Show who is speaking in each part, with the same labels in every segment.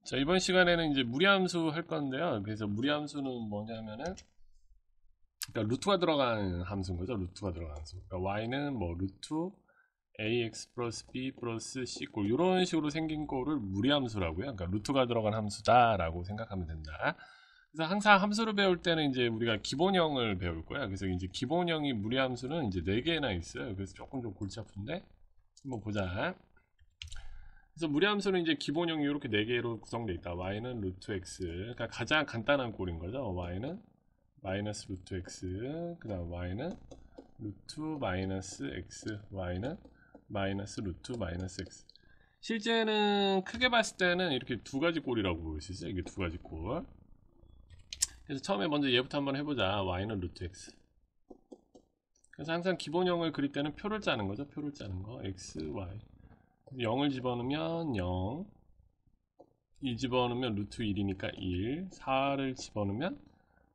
Speaker 1: 자, 이번 시간에는 이제 무리함수 할 건데요. 그래서 무리함수는 뭐냐면은, 그러니까 루트가 들어가는 함수인 거죠. 루트가 들어가는 함수. 그러니까 y는 뭐 루트 ax 플러스 b 플러스 c 꼴 이런 식으로 생긴 거를 무리함수라고요. 그러니까 루트가 들어간 함수다라고 생각하면 된다. 그래서 항상 함수를 배울 때는 이제 우리가 기본형을 배울 거야. 그래서 이제 기본형이 무리함수는 이제 4개나 있어요. 그래서 조금 좀 골치 아픈데 한번 보자. 그래서 무리함수는 이제 기본형이 이렇게 4개로 구성되어 있다. y는 루트 x. 그러니까 가장 간단한 꼴인 거죠. y는 마이너스 루트 x. 그 다음 y는 루트 마이너스 x. y는 마이너스 루트 마이너스 x. 실제는 크게 봤을 때는 이렇게 두 가지 꼴이라고 볼 수 있어요. 이게 두 가지 꼴. 그래서 처음에 먼저 얘부터 한번 해보자. y는 루트 x. 그래서 항상 기본형을 그릴 때는 표를 짜는 거죠. 표를 짜는 거. x, y. 0을 집어넣으면 0, 2 집어넣으면 루트 1이니까 1, 4를 집어넣으면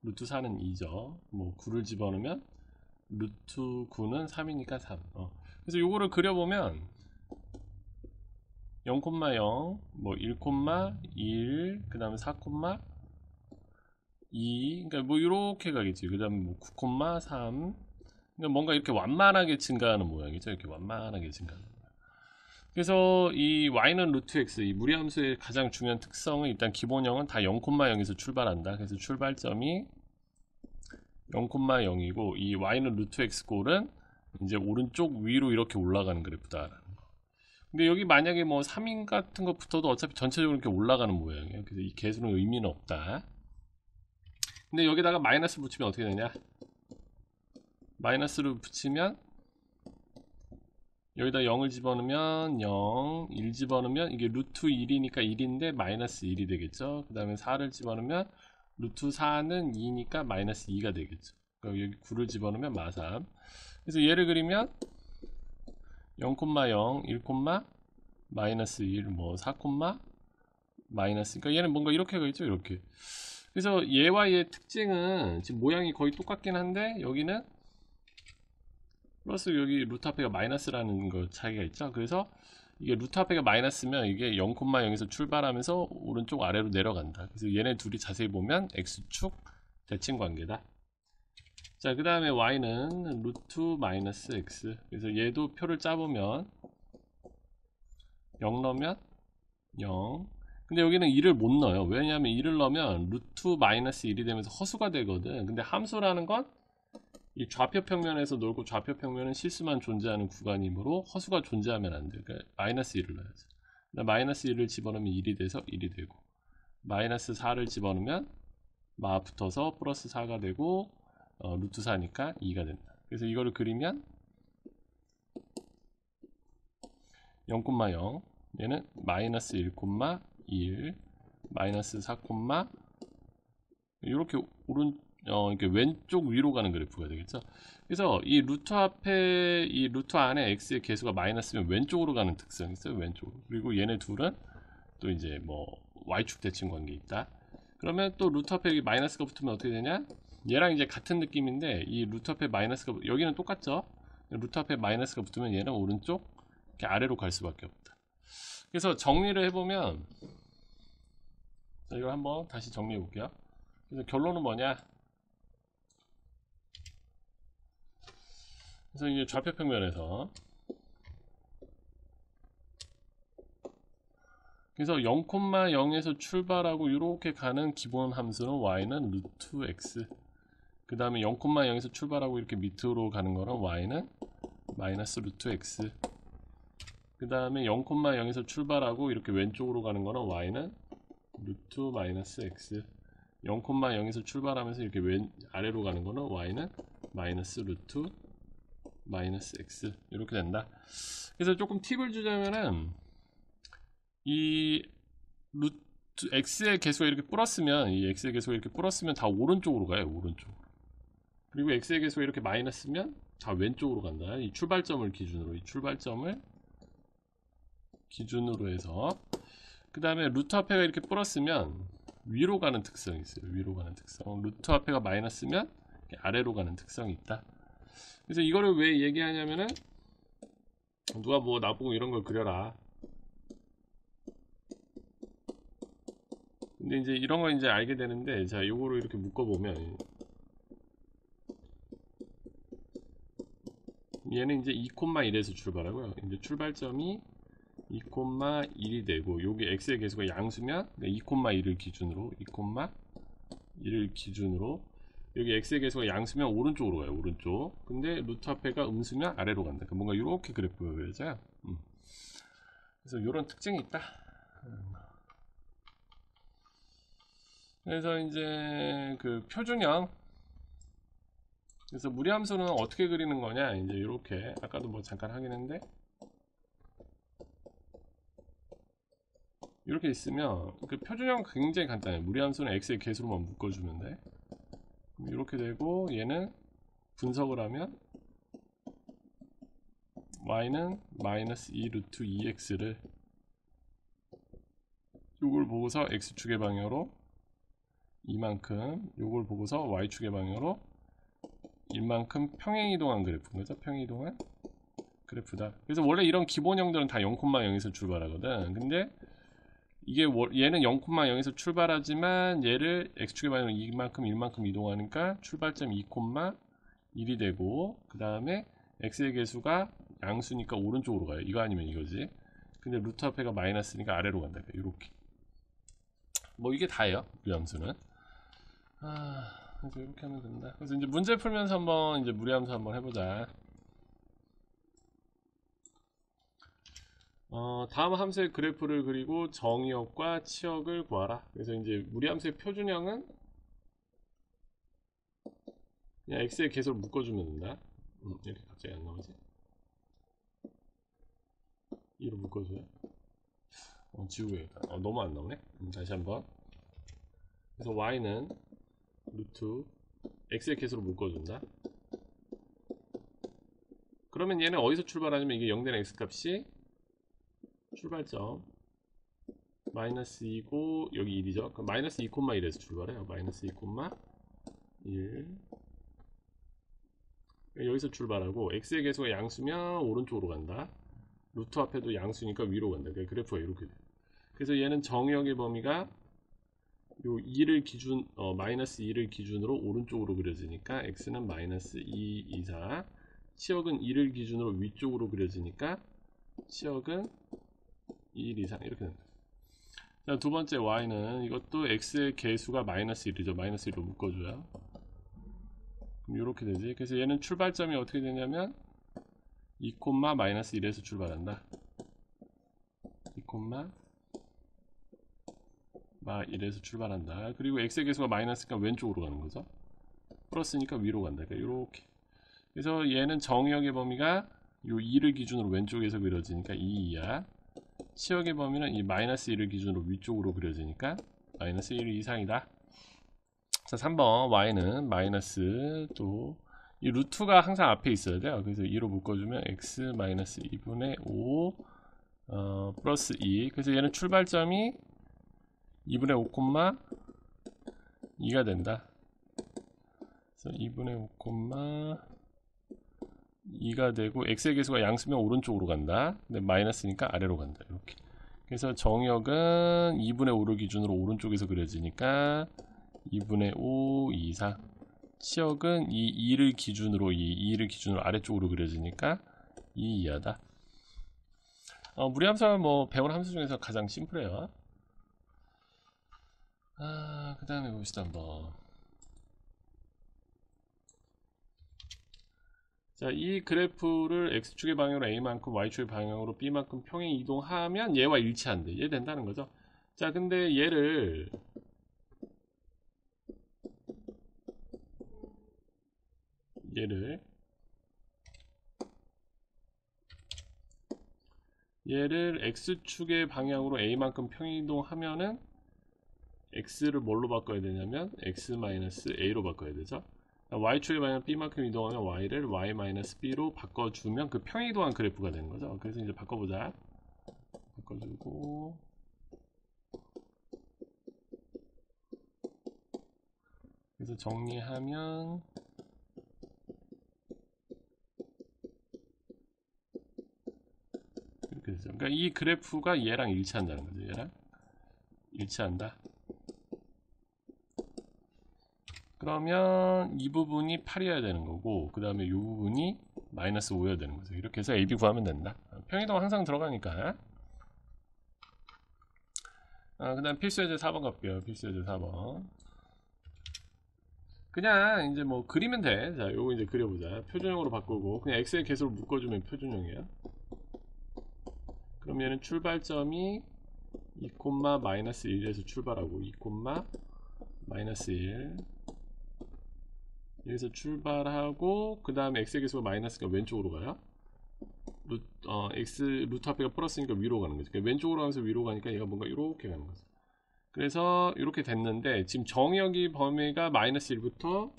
Speaker 1: 루트 4는 2죠. 뭐 9를 집어넣으면 루트 9는 3이니까 3. 그래서 요거를 그려보면 0,0, 뭐 1,1, 그 다음에 4,2, 그러니까 뭐 이렇게 가겠지. 그 다음에 뭐 9,3. 그러니까 뭔가 이렇게 완만하게 증가하는 모양이죠. 이렇게 완만하게 증가하는. 그래서 이 y는 루트 x, 이 무리함수의 가장 중요한 특성은 일단 기본형은 다 0,0에서 출발한다. 그래서 출발점이 0,0이고 이 y는 루트 x 꼴은 이제 오른쪽 위로 이렇게 올라가는 그래프다. 근데 여기 만약에 뭐 3인 같은 거 붙어도 어차피 전체적으로 이렇게 올라가는 모양이에요. 그래서 이 개수는 의미는 없다. 근데 여기다가 마이너스 붙이면 어떻게 되냐? 마이너스를 붙이면 여기다 0을 집어넣으면 0, 1 집어넣으면 이게 루트 1이니까 1인데 마이너스 1이 되겠죠. 그 다음에 4를 집어넣으면 루트 4는 2니까 마이너스 2가 되겠죠. 그럼 여기 9를 집어넣으면 마3. 그래서 얘를 그리면 0,0, 1, 마이너스 1, 뭐 4, 마이너스. 그러니까 얘는 뭔가 이렇게 가겠죠. 이렇게. 그래서 얘와 얘의 특징은 지금 모양이 거의 똑같긴 한데 여기는 플러스 여기 루트 앞에가 마이너스라는 거 차이가 있죠. 그래서 이게 루트 앞에가 마이너스면 이게 0,0에서 출발하면서 오른쪽 아래로 내려간다. 그래서 얘네 둘이 자세히 보면 x축 대칭 관계다. 자, 그 다음에 y는 루트 마이너스 x. 그래서 얘도 표를 짜보면 0 넣으면 0. 근데 여기는 1을 못 넣어요. 왜냐하면 1을 넣으면 루트 마이너스 1이 되면서 허수가 되거든. 근데 함수라는 건 이 좌표 평면에서 놀고 좌표 평면은 실수만 존재하는 구간이므로 허수가 존재하면 안 돼. 그러니까 마이너스 1을 넣어야지. 마이너스 1을 집어넣으면 1이 돼서 1이 되고 마이너스 4를 집어넣으면 마 붙어서 플러스 4가 되고 루트 4니까 2가 된다. 그래서 이거를 그리면 0,0 얘는 마이너스 1,1 마이너스 4, 이렇게 이렇게 왼쪽 위로 가는 그래프가 되겠죠. 그래서 이 루트 앞에 이 루트 안에 x의 개수가 마이너스면 왼쪽으로 가는 특성이 있어요. 왼쪽으로. 그리고 얘네 둘은 또 이제 뭐 y축 대칭 관계 있다. 그러면 또 루트 앞에 여기 마이너스가 붙으면 어떻게 되냐? 얘랑 이제 같은 느낌인데 이 루트 앞에 마이너스가 여기는 똑같죠. 루트 앞에 마이너스가 붙으면 얘는 오른쪽 이렇게 아래로 갈 수밖에 없다. 그래서 정리를 해보면 자, 이걸 한번 다시 정리해 볼게요. 그래서 결론은 뭐냐? 그래서 이제 좌표 평면에서 그래서 0,0에서 출발하고 이렇게 가는 기본 함수는 y는 루트 x. 그 다음에 0,0에서 출발하고 이렇게 밑으로 가는 거는 y는 마이너스 루트 x. 그 다음에 0,0에서 출발하고 이렇게 왼쪽으로 가는 거는 y는 루트 마이너스 x. 0,0에서 출발하면서 이렇게 아래로 가는 거는 y는 마이너스 루트 마이너스 x 이렇게 된다. 그래서 조금 팁을 주자면은 이 루트 x의 개수가 이렇게 플러스면 이 x의 개수가 이렇게 플러스면 다 오른쪽으로 가요. 오른쪽. 그리고 x의 개수가 이렇게 마이너스면 다 왼쪽으로 간다. 이 출발점을 기준으로 이 출발점을 기준으로 해서 그 다음에 루트 앞에가 이렇게 플러스면 위로 가는 특성이 있어요. 위로 가는 특성. 루트 앞에가 마이너스면 아래로 가는 특성이 있다. 그래서 이거를 왜 얘기하냐면은 누가 뭐 나보고 이런 걸 그려라 근데 이제 이런 거 이제 알게 되는데, 자, 요거를 이렇게 묶어보면, 얘는 이제 2,1에서 출발하고요. 이제 출발점이 2,1이 되고, 여기 x의 개수가 양수면 2,1을 기준으로, 2,1을 기준으로, 여기 x의 개수가 양수면 오른쪽으로 가요. 오른쪽. 근데 루트 앞에가 음수면 아래로 간다. 그러니까 뭔가 이렇게 그래프가 그려져요. 그래서 이런 특징이 있다. 그래서 이제 그 표준형, 그래서 무리함수는 어떻게 그리는 거냐, 이제 이렇게 아까도 뭐 잠깐 하긴 했는데, 이렇게 있으면 그 표준형 굉장히 간단해요. 무리함수는 x의 개수로만 묶어주면 돼. 이렇게 되고, 얘는 분석을 하면 y는 마이너스 2 루트 2x를 요걸 보고서 x축의 방향으로 이만큼, 요걸 보고서 y축의 방향으로 이만큼 평행이동한 그래프인 거죠. 평행이동한 그래프다. 그래서 원래 이런 기본형들은 다 0,0에서 출발하거든. 근데 이게 얘는 0,0에서 출발하지만 얘를 x축의 방향으로 이만큼 이동하니까 출발점 2,1이 되고, 그 다음에 x의 개수가 양수니까 오른쪽으로 가요. 이거 아니면 이거지. 근데 루트 앞에가 마이너스니까 아래로 간다. 이렇게. 뭐 이게 다예요. 무리함수는. 그래서 이렇게 하면 된다. 그래서 이제 문제 풀면서 한번 이제 무리함수 한번 해보자. 다음 함수의 그래프를 그리고 정의역과 치역을 구하라. 그래서 이제 무리함수의 표준형은 그냥 x의 개수를 묶어주면 된다. 이렇게 갑자기 안 나오지? 2로 묶어줘요. 지우개다. 너무 안 나오네. 다시 한번. 그래서 y는 루트 x의 개수로 묶어준다. 그러면 얘는 어디서 출발하냐면 이게 0 되는 x 값이 출발점 마이너스 2고 여기 1이죠. 그럼 마이너스 2,1에서 출발해요. 마이너스 2,1 여기서 출발하고 x의 개수가 양수면 오른쪽으로 간다. 루트 앞에도 양수니까 위로 간다. 그러니까 그래프가 이렇게 돼. 그래서 얘는 정의역의 범위가 요 2를 기준 마이너스 2를 기준으로 오른쪽으로 그려지니까 x는 마이너스 2 이상, 치역은 2를 기준으로 위쪽으로 그려지니까 치역은 2 이상 이렇게 된다. 자, 두 번째 y는 이것도 x의 개수가 마이너스 1이죠. 마이너스 1로 묶어줘요. 그럼 이렇게 되지. 그래서 얘는 출발점이 어떻게 되냐면 2, 마이너스 1에서 출발한다. 2, 마 1에서 출발한다. 그리고 x의 개수가 마이너스니까 왼쪽으로 가는 거죠. 플러스니까 위로 간다. 그러니까 이렇게. 그래서 얘는 정의역의 범위가 요 2를 기준으로 왼쪽에서 그려지니까 2 이하. 치역의 범위는 이 마이너스 1을 기준으로 위쪽으로 그려지니까 마이너스 1 이상이다. 자, 3번 y는 마이너스 또 이 루트가 항상 앞에 있어야 돼요. 그래서 2로 묶어주면 x 마이너스 2분의 5 플러스 2. 그래서 얘는 출발점이 2분의 5, 2가 된다. 그래서 2분의 5, 2가 되고 x의 개수가 양수면 오른쪽으로 간다. 근데 마이너스니까 아래로 간다. 이렇게. 그래서 정역은 2분의 5를 기준으로 오른쪽에서 그려지니까 2분의 5 이상. 치역은 이 2를 기준으로 2를 기준으로 아래쪽으로 그려지니까 2 이하다. 무리함수는 뭐 배운 함수 중에서 가장 심플해요. 그 다음에 봅시다 한번. 자, 이 그래프를 x축의 방향으로 a만큼 y축의 방향으로 b만큼 평행 이동하면 얘와 일치한대. 얘 된다는 거죠. 자, 근데 얘를 x축의 방향으로 a만큼 평행 이동하면은 x를 뭘로 바꿔야 되냐면 x-a로 바꿔야 되죠. y축의 방향 b만큼 이동하면 y를 y-b로 바꿔주면 그 평행 이동한 그래프가 되는 거죠. 그래서 이제 바꿔보자. 바꿔주고 그래서 정리하면 이렇게 되죠. 그러니까 이 그래프가 얘랑 일치한다는 거죠. 얘랑 일치한다. 그러면 이 부분이 8이어야 되는 거고, 그 다음에 이 부분이 마이너스 5여야 되는 거죠. 이렇게 해서 AB 구하면 된다. 평행이동 항상 들어가니까. 그 다음 필수 예제 4번 갈게요. 필수 예제 4번. 그냥 이제 뭐 그리면 돼. 자, 요거 이제 그려보자. 표준형으로 바꾸고, 그냥 x의 개수를 묶어주면 표준형이에요. 그럼 얘는 출발점이 2, 마이너스 1에서 출발하고 2, 마이너스 1 여기서 출발하고, 그 다음에 x의 개수가 마이너스가 왼쪽으로 가요. x 루트 앞에가 플러스니까 위로 가는 거죠. 그러니까 왼쪽으로 가면서 위로 가니까 얘가 뭔가 이렇게 가는 거죠. 그래서 이렇게 됐는데, 지금 정역이 범위가 마이너스 1부터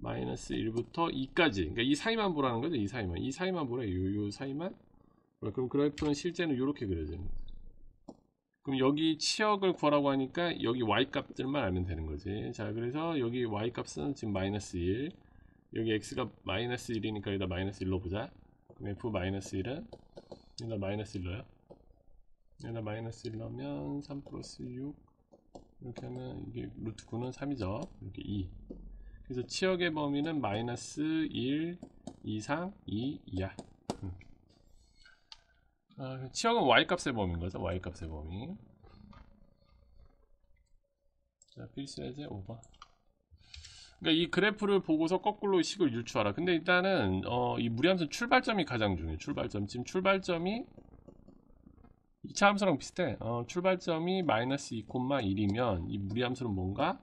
Speaker 1: 2까지, 그러니까 이 사이만 보라는 거죠. 이 사이만 보래. 요 사이만. 그럼 그래프는 실제는 이렇게 그려지는 거죠. 그럼 여기 치역을 구하라고 하니까 여기 y 값들만 알면 되는 거지. 자, 그래서 여기 y 값은 지금 마이너스 1, 여기 x가 마이너스 1이니까 여기다 마이너스 1 넣어보자. 그럼 f 마이너스 1은 여기다 마이너스 1 넣어요. 여기다 마이너스 1 넣으면 3 플러스 6, 이렇게 하면 이게 루트 9는 3이죠. 이렇게 2. 그래서 치역의 범위는 마이너스 1 이상 2 이하. 치역은 y값의 범위인 거죠. y값의 범위. 자, 필수 예제 5번. 그러니까 이 그래프를 보고서 거꾸로 식을 유추하라. 근데 일단은 이 무리함수 출발점이 가장 중요해요. 지금 출발점이 2차 함수랑 비슷해. 출발점이 마이너스 2,1이면 이 무리함수는 뭔가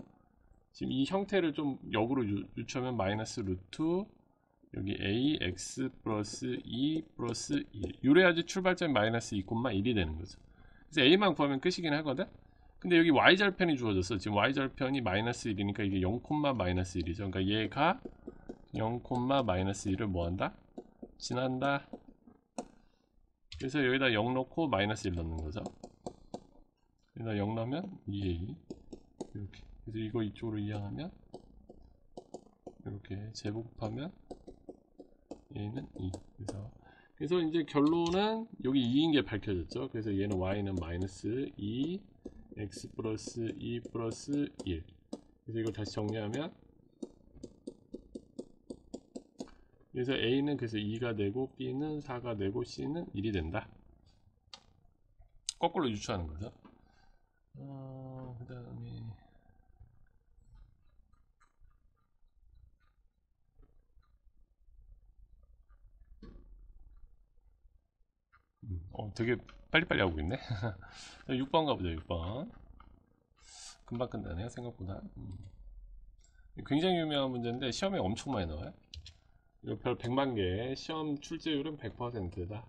Speaker 1: 지금 이 형태를 좀 역으로 유추하면 마이너스 루트 여기 a x 플러스 2 플러스 1 이래야지 출발점이 마이너스 2,1이 되는 거죠. 그래서 a만 구하면 끝이긴 하거든. 근데 여기 y절편이 주어졌어. 지금 y절편이 마이너스 1이니까 이게 0, 마이너스 1이죠. 그러니까 얘가 0, 마이너스 1을 뭐한다? 지난다. 그래서 여기다 0 넣고 마이너스 1 넣는 거죠. 여기다 0 넣으면 2a 이렇게. 그래서 이거 이쪽으로 이항하면 이렇게 제곱하면 얘는 2. 그래서 이제 결론은 여기 2인 게 밝혀졌죠. 그래서 얘는 y는 마이너스 2 x 플러스 2 플러스 1. 그래서 이걸 다시 정리하면, 그래서 a는 그래서 2가 되고 b는 4가 되고 c는 1이 된다. 거꾸로 유추하는 거죠. 그 다음에 되게 빨리빨리 하고 있네. 6번 가보자. 6번 금방 끝나네요 생각보다. 굉장히 유명한 문제인데 시험에 엄청 많이 나와요. 이거 별 100만 개, 시험 출제율은 100%다.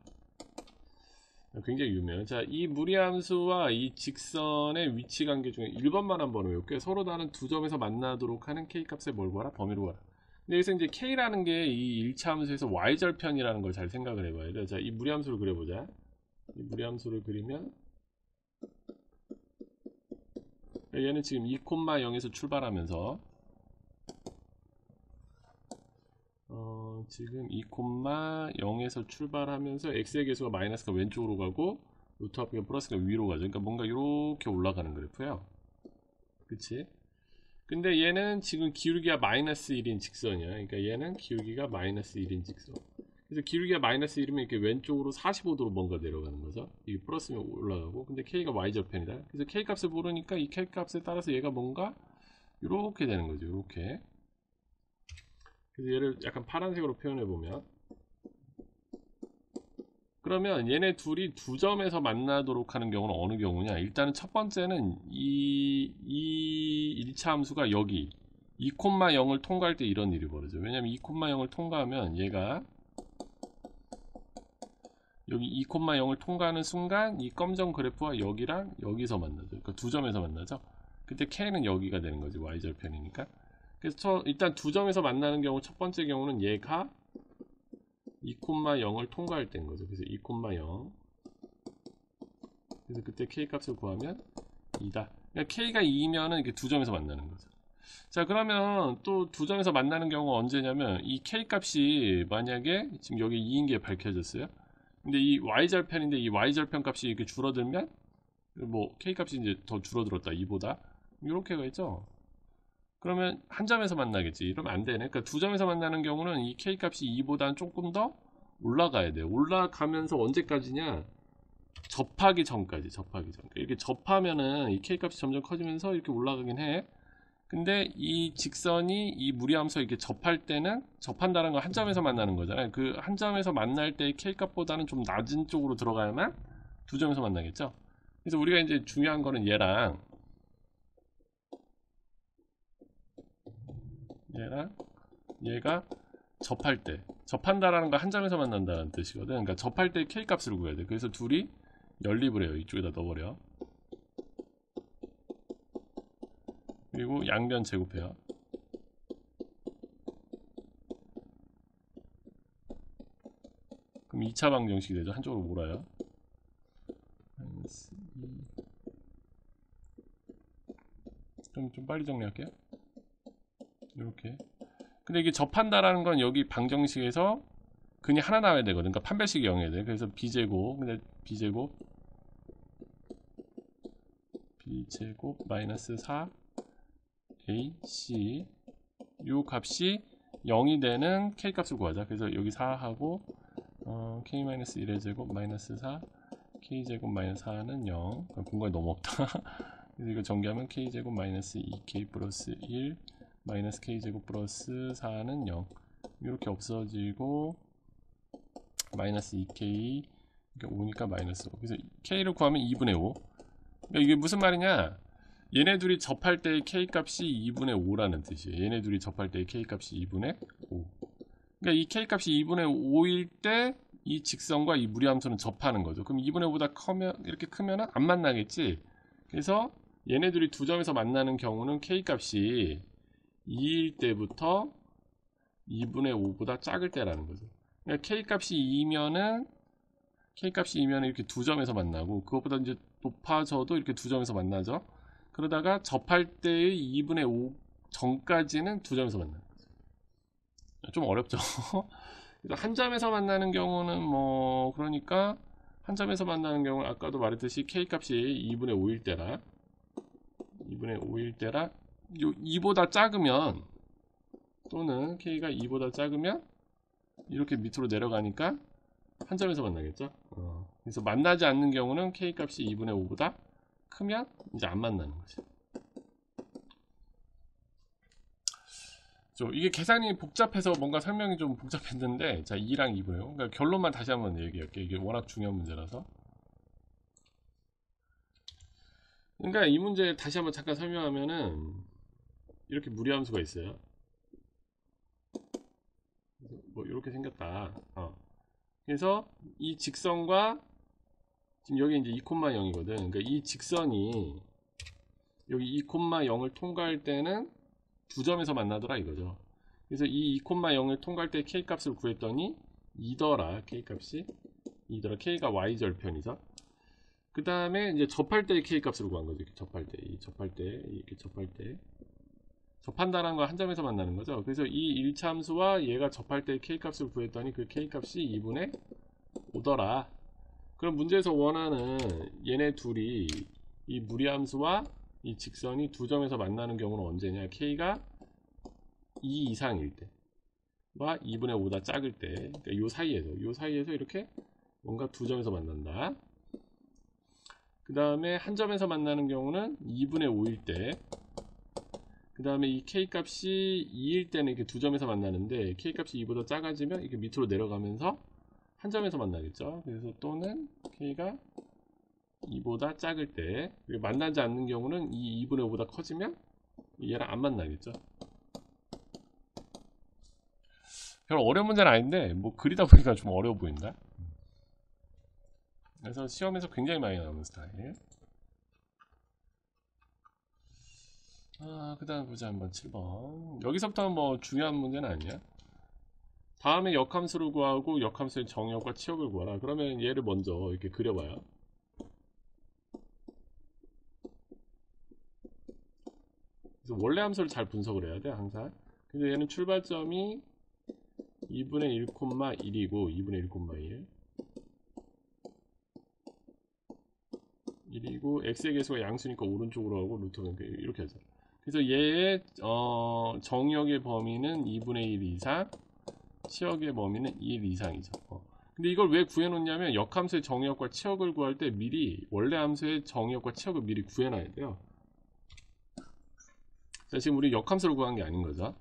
Speaker 1: 굉장히 유명해요. 자, 이 무리함수와 이 직선의 위치 관계 중에 1번만 한번 외울게요. 서로 다른 두 점에서 만나도록 하는 k값에 뭘 구하라? 범위로 구하라. 근데 여기서 이제 k라는 게 이 1차 함수에서 y절편이라는 걸 잘 생각을 해봐야 돼요. 자, 이 무리함수를 그려보자. 이 무리함수를 그리면 얘는 지금 2, 0에서 출발하면서 지금 2, 0에서 출발하면서 x의 개수가 마이너스가 왼쪽으로 가고 루트 앞에 플러스가 위로 가죠. 그러니까 뭔가 이렇게 올라가는 그래프예요. 그치? 근데 얘는 지금 기울기가 마이너스 1인 직선이야. 그러니까 얘는 기울기가 마이너스 1인 직선. 그래서 기울기가 마이너스 1이면 이렇게 왼쪽으로 45도로 뭔가 내려가는 거죠. 이게 플러스면 올라가고. 근데 k가 y절편이다. 그래서 k 값을 모르니까 이 k 값에 따라서 얘가 뭔가 이렇게 되는 거죠. 이렇게. 그래서 얘를 약간 파란색으로 표현해 보면, 그러면 얘네 둘이 두 점에서 만나도록 하는 경우는 어느 경우냐? 일단은 첫 번째는 이 1차 함수가 여기 2, 0을 통과할 때 이런 일이 벌어져요. 왜냐면 2, 0을 통과하면 얘가 여기 2, 0을 통과하는 순간 이 검정 그래프와 여기랑 여기서 만나죠. 그러니까 두 점에서 만나죠. 그때 k는 여기가 되는 거지. y절편이니까. 그래서 일단 두 점에서 만나는 경우 첫 번째 경우는 얘가 2, 0을 통과할 때인 거죠. 그래서 2, 0. 그래서 그때 k 값을 구하면 2다. 그러니까 k가 2면은 이렇게 두 점에서 만나는 거죠. 자, 그러면 또 두 점에서 만나는 경우가 언제냐면 이 k 값이 만약에 지금 여기 2인 게 밝혀졌어요. 근데 이 y절편인데 이 y절편 값이 이렇게 줄어들면 뭐 k 값이 이제 더 줄어들었다. 2보다 이렇게 가있죠. 그러면 한 점에서 만나겠지. 이러면 안 되네. 그러니까 두 점에서 만나는 경우는 이 k 값이 2보다는 조금 더 올라가야 돼. 올라가면서 언제까지냐? 접하기 전까지. 이렇게 접하면은 이 k 값이 점점 커지면서 이렇게 올라가긴 해. 근데 이 직선이 이 무리함수 이렇게 접할 때는, 접한다는 건 한 점에서 만나는 거잖아요. 그 한 점에서 만날 때 k 값보다는 좀 낮은 쪽으로 들어가야만 두 점에서 만나겠죠. 그래서 우리가 이제 중요한 거는 얘가 접할 때, 접한다라는 건 한 점에서 만난다는 뜻이거든. 그러니까 접할 때 k 값을 구해야 돼. 그래서 둘이 연립을 해요. 이쪽에다 넣어버려. 그리고 양변 제곱해요. 그럼 2차 방정식이 되죠. 한쪽으로 몰아요. 그럼 좀 빨리 정리할게요. 이렇게. 근데 이게 접한다라는 건 여기 방정식에서 근이 하나 나와야 되거든. 그러니까 판별식이 0이어야 돼. 그래서 b제곱, 근데 b제곱 마이너스 4 ac 요 값이 0이 되는 k 값을 구하자. 그래서 여기 4하고 k-1의 제곱 마이너스 4 k제곱 마이너스 4는 0. 공간이 너무 없다. 그래서 이거 전개하면 k제곱 마이너스 2k 플러스 1 마이너스 k제곱 플러스 4는 0. 이렇게 없어지고 마이너스 2k 그러니까 5니까 마이너스 5. 그래서 k를 구하면 2분의 5. 그러니까 이게 무슨 말이냐? 얘네 둘이 접할 때의 k 값이 2분의 5라는 뜻이에요. 얘네 둘이 접할 때의 k 값이 2분의 5. 그러니까 이 k 값이 2분의 5일 때 이 직선과 이 무리함수는 접하는 거죠. 그럼 2분의 5보다 커면, 이렇게 크면 안 만나겠지. 그래서 얘네 둘이 두 점에서 만나는 경우는 k 값이 2일 때부터 2분의 5보다 작을 때라는 거죠. 그러니까 k 값이 2면은 이렇게 두 점에서 만나고, 그것보다 이제 높아져도 이렇게 두 점에서 만나죠. 그러다가 접할 때의 2분의 5 전까지는 두 점에서 만나는 거죠. 좀 어렵죠. 한 점에서 만나는 경우는 뭐 그러니까 한 점에서 만나는 경우는 아까도 말했듯이 k 값이 2분의 5일 때라 2보다 작으면, 또는 k가 2보다 작으면 이렇게 밑으로 내려가니까 한 점에서 만나겠죠. 그래서 만나지 않는 경우는 k 값이 2분의 5보다 크면 이제 안 만나는 거죠. 이게 계산이 복잡해서 뭔가 설명이 좀 복잡했는데, 자 2랑 2분의 5. 그러니까 결론만 다시 한번 얘기할게요. 이게 워낙 중요한 문제라서. 그러니까 이 문제 다시 한번 잠깐 설명하면은 이렇게 무리함수가 있어요. 뭐 이렇게 생겼다. 그래서 이 직선과 지금 여기 이제 2,0이거든. 그러니까 이 직선이 여기 2,0을 통과할 때는 두 점에서 만나더라 이거죠. 그래서 이 2,0을 통과할 때 k 값을 구했더니 k가 y절편이죠. 그 다음에 이제 접할 때 k 값으로 구한 거죠. 이렇게 접할 때 접한다는 건 한 점에서 만나는 거죠. 그래서 이 1차 함수와 얘가 접할 때 k 값을 구했더니 그 k 값이 2분의 5더라. 그럼 문제에서 원하는 얘네 둘이 이 무리함수와 이 직선이 두 점에서 만나는 경우는 언제냐? k가 2 이상일 때와 2분의 5보다 작을 때, 그러니까 요 사이에서 이렇게 뭔가 두 점에서 만난다. 그 다음에 한 점에서 만나는 경우는 2분의 5일 때, 그 다음에 이 k 값이 2일 때는 이렇게 두 점에서 만나는데 k 값이 2보다 작아지면 이렇게 밑으로 내려가면서 한 점에서 만나겠죠. 그래서 또는 k가 2보다 작을 때, 만나지 않는 경우는 이 2분의 5보다 커지면 얘랑 안 만나겠죠. 별로 어려운 문제는 아닌데 뭐 그리다 보니까 좀 어려워 보인다. 그래서 시험에서 굉장히 많이 나오는 스타일. 그 다음 보자. 한번 7번. 여기서부터는 뭐 중요한 문제는 아니야. 다음에 역함수를 구하고 역함수의 정역과 치역을 구하라. 그러면 얘를 먼저 이렇게 그려봐요. 그래서 원래 함수를 잘 분석을 해야 돼 항상. 근데 얘는 출발점이 2분의 1,1이고 2분의 1,1 1이고 x의 개수가 양수니까 오른쪽으로 하고 루트가 이렇게 하죠. 그래서 얘의 정역의 범위는 2분의 1 이상, 치역의 범위는 1 이상이죠. 근데 이걸 왜 구해놓냐면 역함수의 정역과 치역을 구할 때 미리 원래 함수의 정역과 치역을 미리 구해놔야 돼요. 자, 지금 우리 역함수를 구한 게 아닌 거죠.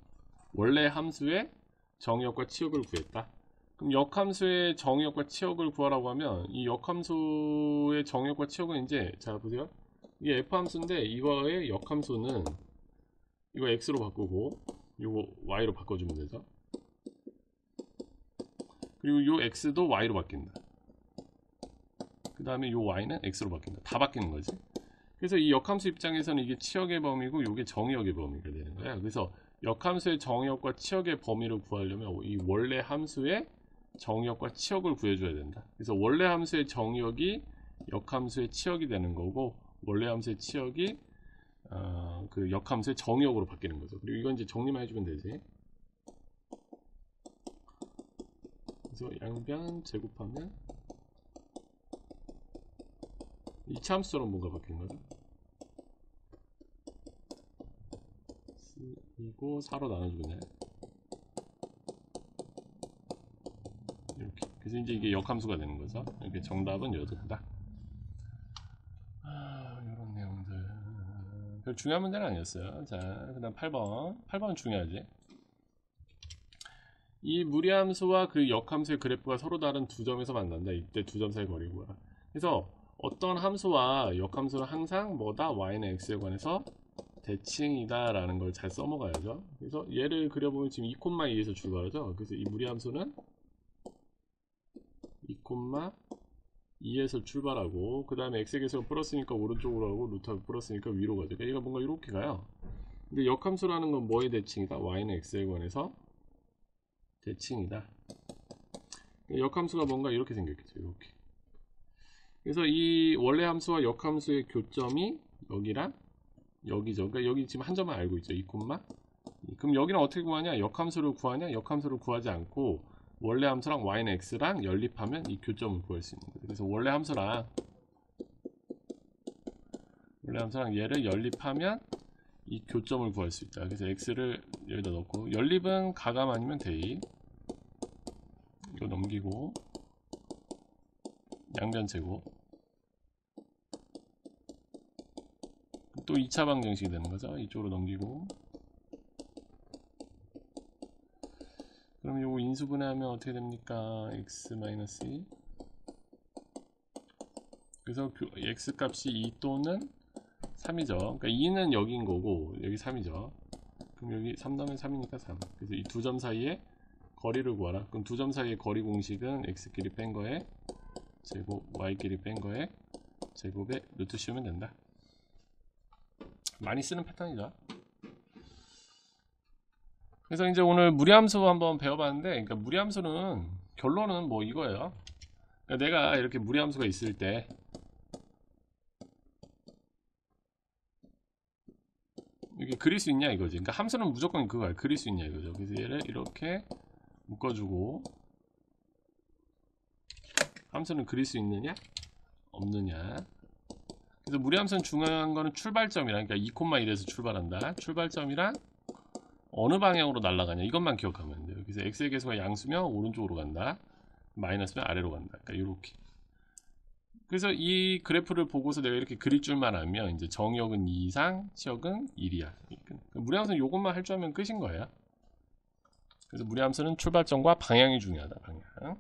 Speaker 1: 원래 함수의 정역과 치역을 구했다. 그럼 역함수의 정역과 치역을 구하라고 하면 이 역함수의 정역과 치역은 이제 자 보세요. 이게 f함수인데 이거의 역함수는 이거 x로 바꾸고 이거 y로 바꿔주면 되죠. 그리고 요 x도 y로 바뀐다. 그 다음에 요 y는 x로 바뀐다. 다 바뀌는 거지. 그래서 이 역함수 입장에서는 이게 치역의 범위고 이게 정역의 범위가 되는 거야. 그래서 역함수의 정역과 치역의 범위를 구하려면 이 원래 함수의 정역과 치역을 구해줘야 된다. 그래서 원래 함수의 정역이 역함수의 치역이 되는 거고 원래 함수의 치역이 그 역함수의 정역으로 바뀌는 거죠. 그리고 이건 이제 정리만 해주면 되지. 그래서 양변 제곱하면 2차 함수처럼 뭔가 바뀌는 거죠. 이거 4로 나눠주면 돼. 이렇게. 그래서 이제 이게 역함수가 되는 거죠. 이렇게 정답은 여기다. 이런 내용들. 별 중요한 문제는 아니었어요. 자, 그 다음 8번. 8번은 중요하지. 이 무리함수와 그 역함수의 그래프가 서로 다른 두 점에서 만난다. 이때 두 점 사이 거리인 거야. 그래서 어떤 함수와 역함수는 항상 뭐다? y는 x에 관해서 대칭이다 라는 걸 잘 써먹어야죠. 그래서 얘를 그려보면 지금 2,2에서 출발하죠. 그래서 이 무리함수는 2,2에서 출발하고 그 다음에 x의 계수가 플러스니까 오른쪽으로 하고 루트하고 플러스니까 위로 가죠. 그러니까 얘가 뭔가 이렇게 가요. 근데 역함수라는 건 뭐의 대칭이다? y는 x에 관해서 대칭이다. 역함수가 뭔가 이렇게 생겼겠죠. 이렇게. 그래서 이 원래 함수와 역함수의 교점이 여기랑 여기죠. 그러니까 여기 지금 한 점만 알고 있죠. 2, 그럼 여기는 어떻게 구하냐? 역함수를 구하냐? 역함수를 구하지 않고 원래 함수랑 y는 x랑 연립하면 이 교점을 구할 수 있는 거예요. 그래서 원래 함수랑 얘를 연립하면 이 교점을 구할 수 있다. 그래서 x를 여기다 넣고 연립은 가감 아니면 대입. 이거 넘기고 양변 제곱. 또 2차 방정식이 되는 거죠. 이쪽으로 넘기고. 그럼 요거 인수분해하면 어떻게 됩니까? x-2. 그래서 x 값이 2 또는 3이죠. 그러니까 2는 여기인 거고 여기 3이죠. 그럼 여기 3 넣으면 3이니까 3. 그래서 이 두 점 사이에 거리를 구하라. 그럼 두 점 사이의 거리 공식은 x끼리 뺀 거에 제곱, y끼리 뺀 거에 제곱에 루트 씌우면 된다. 많이 쓰는 패턴이죠. 그래서 이제 오늘 무리함수 한번 배워봤는데, 그러니까 무리함수는 결론은 뭐 이거예요. 그러니까 내가 이렇게 무리함수가 있을 때 이렇게 그릴 수 있냐 이거지. 그러니까 함수는 무조건 그거야. 그릴 수 있냐 이거죠. 그래서 얘를 이렇게 묶어주고 함수는 그릴 수 있느냐 없느냐. 그래서 무리함수는 중요한 거는 출발점이랑, 그러니까 2,1에서 출발한다. 출발점이랑 어느 방향으로 날아가냐 이것만 기억하면 돼요. 그래서 x의 계수가 양수면 오른쪽으로 간다. 마이너스면 아래로 간다. 그러니까 이렇게. 그래서 이 그래프를 보고서 내가 이렇게 그릴 줄만 알면 이제 정역은 2 이상, 치역은 1이야. 무리함수는 이것만 할 줄 알면 끝인 거예요. 그래서 무리함수는 출발점과 방향이 중요하다. 방향.